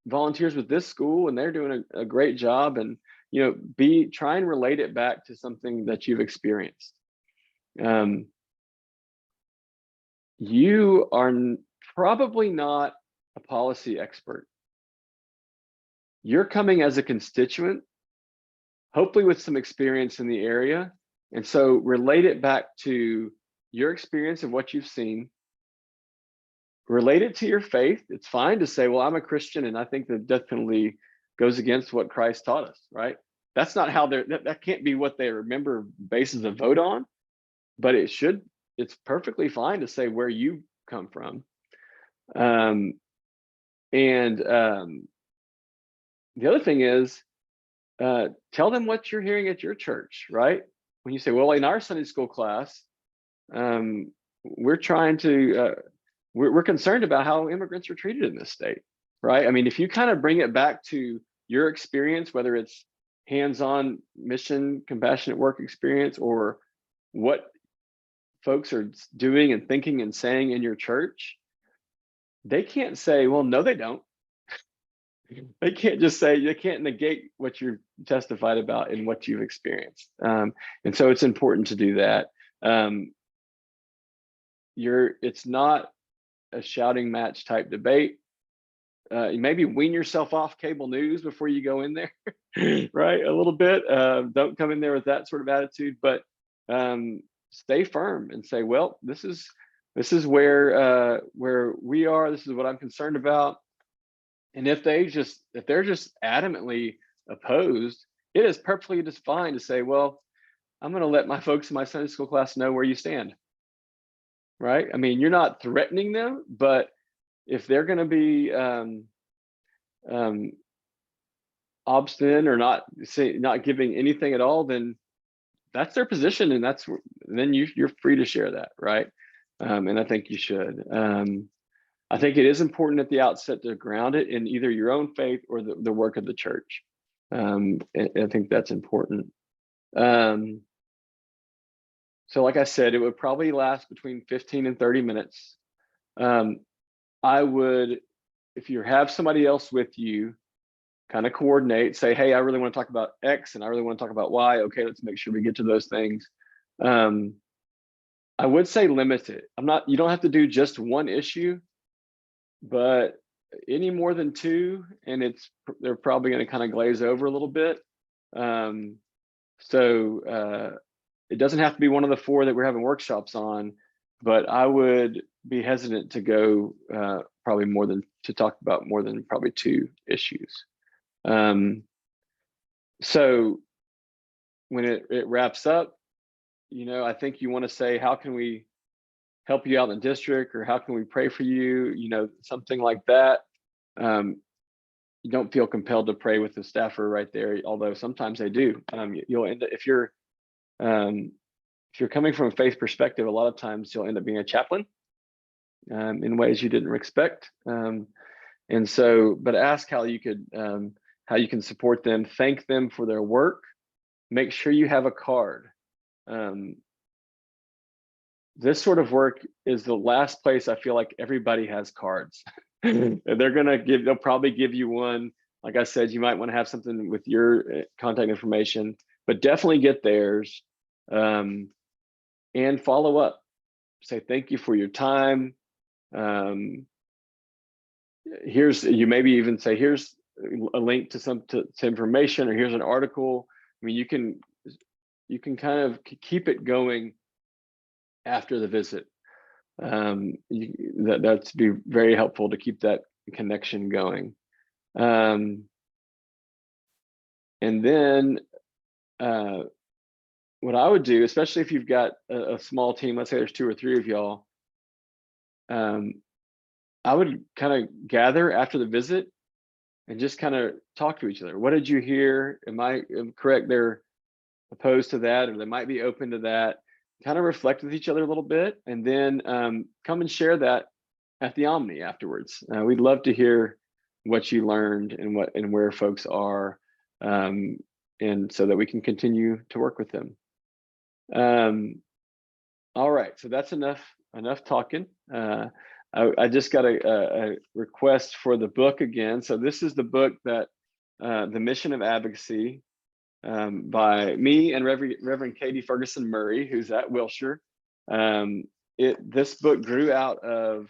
volunteers with this school and they're doing a great job, and try and relate it back to something that you've experienced. You are probably not a policy expert. You're coming as a constituent, hopefully with some experience in the area. And so relate it back to your experience of what you've seen. Relate it to your faith. It's fine to say, well, I'm a Christian and I think the death penalty goes against what Christ taught us, right? That's not how that can't be what they remember bases a vote on, but it's perfectly fine to say where you come from. The other thing is, tell them what you're hearing at your church, right? When you say, well, in our Sunday school class, we're trying to, we're concerned about how immigrants are treated in this state, right? I mean, if you kind of bring it back to your experience, whether it's hands-on mission, compassionate work experience, or what folks are doing and thinking and saying in your church, they can't say, well, no, they don't. They can't just say, they can't negate what you've testified about and what you've experienced. And so it's important to do that. It's not a shouting match type debate. You maybe wean yourself off cable news before you go in there, right? A little bit. Don't come in there with that sort of attitude, but stay firm and say, well, this is where we are. This is what I'm concerned about. And if they're just adamantly opposed, it is perfectly just fine to say, well, I'm going to let my folks in my Sunday school class know where you stand. Right? I mean, you're not threatening them, but if they're going to be obstinate or not giving anything at all, then that's their position, and then you're free to share that, right? And I think you should. I think it is important at the outset to ground it in either your own faith or the work of the church. I think that's important. So like I said, it would probably last between 15 and 30 minutes. I would, if you have somebody else with you, kind of coordinate, say, hey, I really want to talk about X and I really want to talk about Y. Okay, let's make sure we get to those things. I would say limit it. You don't have to do just one issue, but any more than two, and they're probably going to kind of glaze over a little bit. It doesn't have to be one of the four that we're having workshops on, but I would be hesitant to go talk about more than probably two issues. So when it wraps up, I think you want to say, how can we help you out in the district, or how can we pray for you? Something like that. You don't feel compelled to pray with the staffer right there, although sometimes they do. You'll end up, if you're coming from a faith perspective, a lot of times you'll end up being a chaplain in ways you didn't expect. And so, but ask how you can support them, thank them for their work, make sure you have a card. This sort of work is the last place I feel like everybody has cards. They'll probably give you one. Like I said, you might want to have something with your contact information, but definitely get theirs, and follow up. Say thank you for your time. You maybe even say, here's a link to information, or here's an article. I mean, you can kind of keep it going after the visit. That's be very helpful to keep that connection going. And then what I would do, especially if you've got a small team, let's say there's 2 or 3 of y'all, I would kind of gather after the visit and just kind of talk to each other. What did you hear? Am I correct? They're opposed to that, or they might be open to that. Kind of reflect with each other a little bit, and then come and share that at the Omni afterwards. We'd love to hear what you learned and where folks are, and so that we can continue to work with them. All right, so that's enough talking. I just got a request for the book again. So this is the book that The Mission of Advocacy, by me and Reverend Katie Ferguson Murray, who's at Wilshire. This book grew out of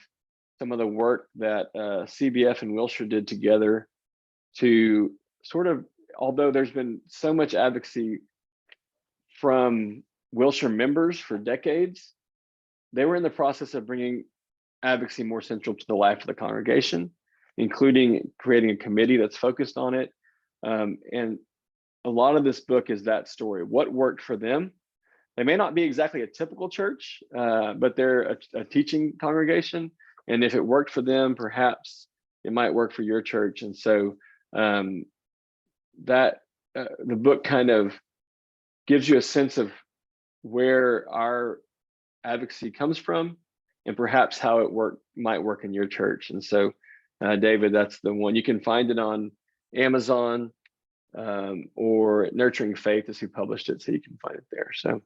some of the work that CBF and Wilshire did together to sort of, although there's been so much advocacy from Wilshire members for decades, they were in the process of bringing advocacy more central to the life of the congregation, including creating a committee that's focused on it. And a lot of this book is that story, what worked for them. They may not be exactly a typical church, but they're a teaching congregation. And if it worked for them, perhaps it might work for your church. And so the book kind of gives you a sense of where our advocacy comes from and perhaps how it might work in your church. And so, David, that's the one. You can find it on Amazon, or Nurturing Faith is who published it, so you can find it there. So,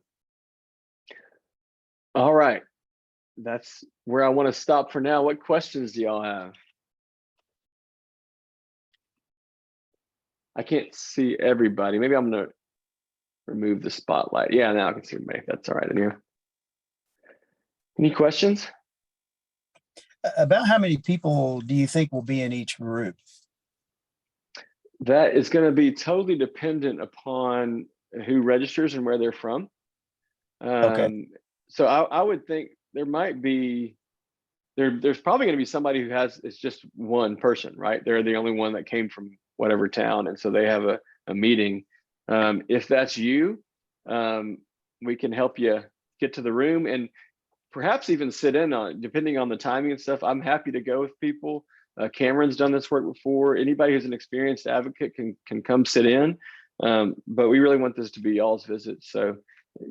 all right, that's where I want to stop for now. What questions do y'all have? I can't see everybody. Maybe I'm gonna remove the spotlight. Yeah, now I can see everybody. That's all right, Anira. Any questions? About how many people do you think will be in each group? That is going to be totally dependent upon who registers and where they're from. Okay. So I would think there might be, there's probably going to be somebody who it's just one person, right? They're the only one that came from whatever town. And so they have a meeting. If that's you, we can help you get to the room and perhaps even sit in on it, depending on the timing and stuff. I'm happy to go with people. Cameron's done this work before. Anybody who's an experienced advocate can come sit in, but we really want this to be y'all's visit, so,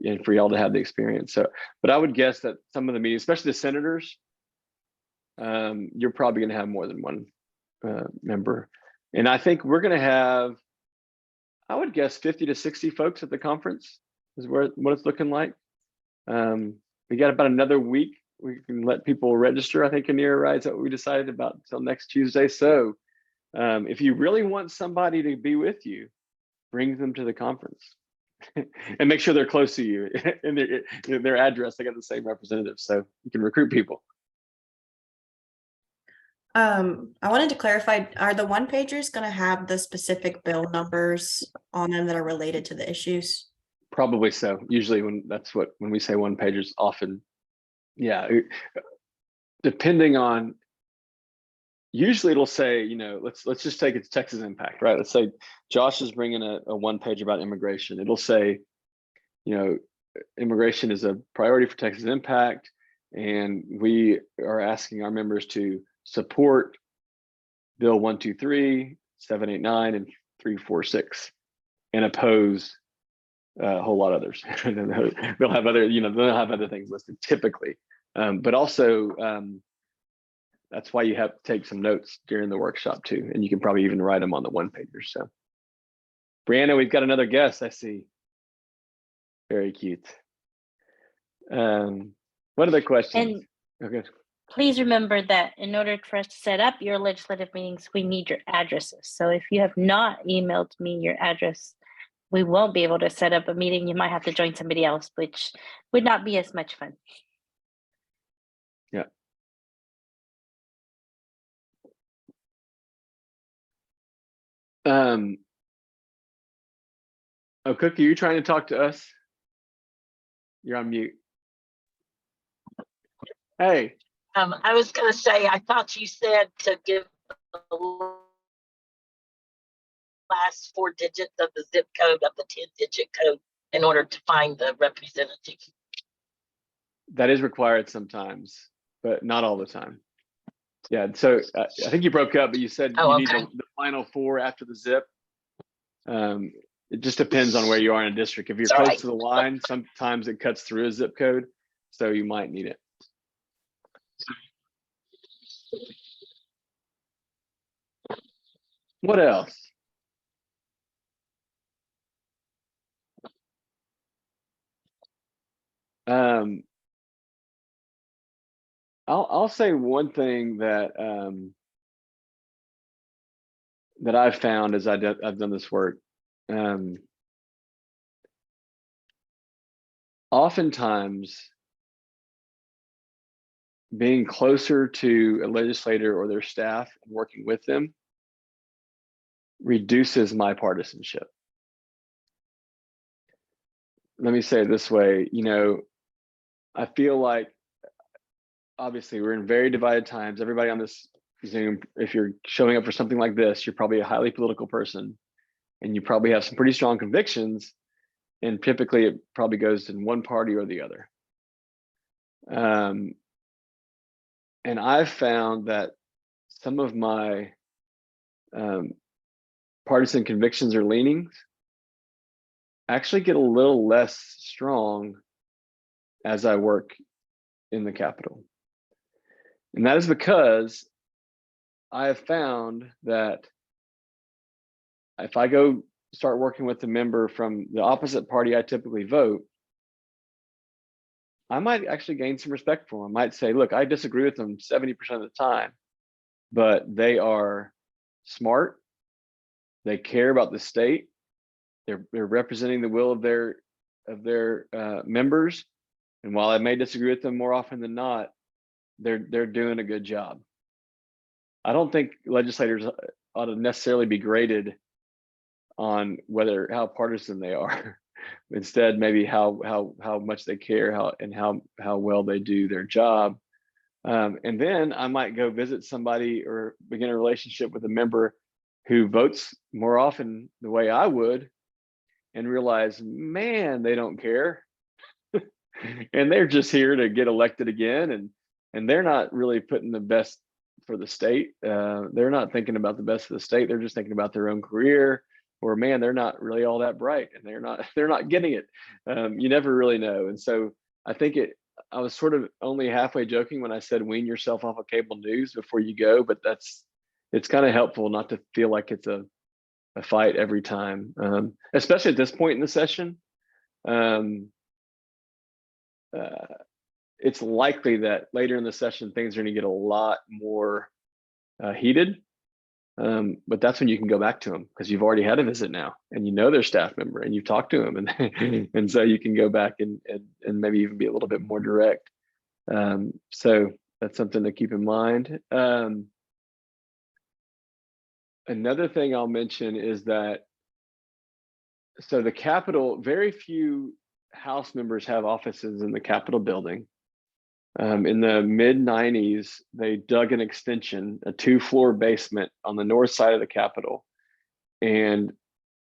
and for y'all to have the experience. So, but I would guess that some of the meetings, especially the senators, you're probably going to have more than one member. And I think we're going to have, I would guess 50 to 60 folks at the conference is what it's looking like. We got about another week. We can let people register. I think Anira, right? Is that what we decided about until next Tuesday? So if you really want somebody to be with you, bring them to the conference and make sure they're close to you and their address, they got the same representative, so you can recruit people. I wanted to clarify, are the one-pagers going to have the specific bill numbers on them that are related to the issues? Probably so. Usually when we say one pagers, often, yeah, depending on, usually it'll say, let's just take it to Texas Impact, right? Let's say Josh is bringing a one page about immigration. It'll say, immigration is a priority for Texas Impact, and we are asking our members to support Bill 123, 789, and 346, and oppose a whole lot of others. They'll have other things listed typically, but also that's why you have to take some notes during the workshop too, and you can probably even write them on the one pager. So, Brianna, we've got another guest. I see. Very cute. What other questions? Okay. Please remember that in order for us to set up your legislative meetings, we need your addresses. So if you have not emailed me your address, we won't be able to set up a meeting. You might have to join somebody else, which would not be as much fun. Yeah. Oh, Cookie, are you trying to talk to us? You're on mute. Hey. I was going to say, I thought you said to give the last 4 digits of the zip code of the 10-digit code in order to find the representative. That is required sometimes, but not all the time. Yeah, so I think you broke up, but you said you need the final 4 after the zip. It just depends on where you are in a district. If you're close to the line, sometimes it cuts through a zip code, so you might need it. What else? I'll say one thing that that I've found as I've done this work. Oftentimes, being closer to a legislator or their staff and working with them reduces my partisanship. Let me say it this way, you know, I feel like obviously we're in very divided times. Everybody on this Zoom, if you're showing up for something like this, you're probably a highly political person and you probably have some pretty strong convictions, and typically it probably goes in one party or the other. And I've found that some of my partisan convictions or leanings actually get a little less strong as I work in the Capitol. And that is because I have found that if I go start working with a member from the opposite party I typically vote, I might actually gain some respect for them. I might say, look, I disagree with them 70% of the time, but they are smart. They care about the state. They're representing the will of their members. And while I may disagree with them more often than not, they're doing a good job. I don't think legislators ought to necessarily be graded on how partisan they are. Instead, maybe how much they care, how well they do their job. And then I might go visit somebody or begin a relationship with a member who votes more often the way I would, and realize, man, they don't care. And they're just here to get elected again, and they're not really putting the best for the state. They're not thinking about the best for the state. They're just thinking about their own career. Or man, they're not really all that bright, and they're not getting it. You never really know. And so I think I was sort of only halfway joking when I said wean yourself off of cable news before you go, but it's kind of helpful not to feel like it's a fight every time, especially at this point in the session. It's likely that later in the session things are going to get a lot more heated. But that's when you can go back to them, because you've already had a visit now, and you know their staff member, and you've talked to them, and so you can go back and maybe even be a little bit more direct. So that's something to keep in mind. Another thing I'll mention is that, so the Capitol, very few House members have offices in the Capitol building. In the mid-90s, they dug an extension, a 2-floor basement on the north side of the Capitol. And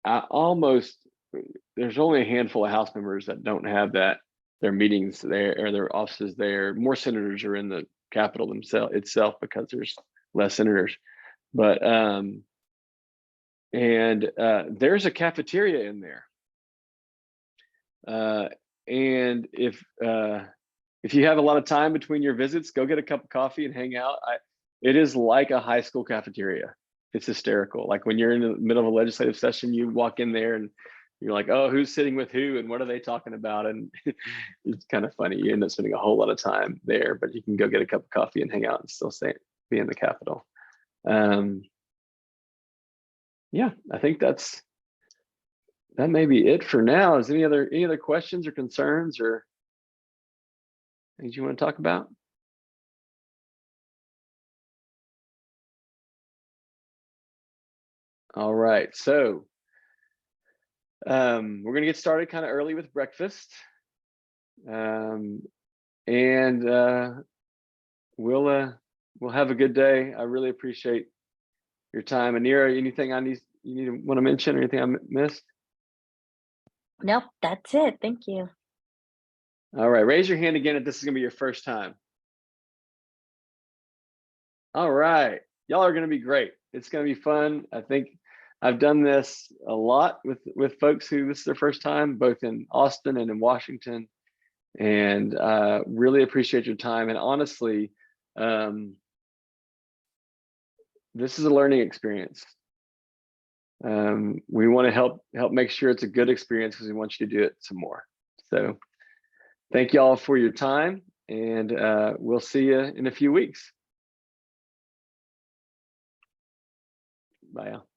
there's only a handful of House members that don't have their meetings there or their offices there. More senators are in the Capitol itself because there's less senators. But there's a cafeteria in there. And if you have a lot of time between your visits, go get a cup of coffee and hang out. It is like a high school cafeteria. It's hysterical. Like when you're in the middle of a legislative session, you walk in there and you're like, oh, who's sitting with who and what are they talking about? And it's kind of funny. You end up spending a whole lot of time there, but you can go get a cup of coffee and hang out and still be in the Capitol. Yeah, I think that may be it for now. Is any other questions or concerns or things you want to talk about? All right, so we're going to get started kind of early with breakfast, and we'll have a good day. I really appreciate your time. Anira, anything you want to mention, or anything I missed? Nope, that's it. Thank you. All right, raise your hand again if this is going to be your first time. All right, y'all are going to be great. It's going to be fun. I think I've done this a lot with folks who this is their first time, both in Austin and in Washington, and really appreciate your time. And honestly, this is a learning experience. We want to help make sure it's a good experience because we want you to do it some more. So thank you all for your time, and we'll see you in a few weeks. Bye. Al.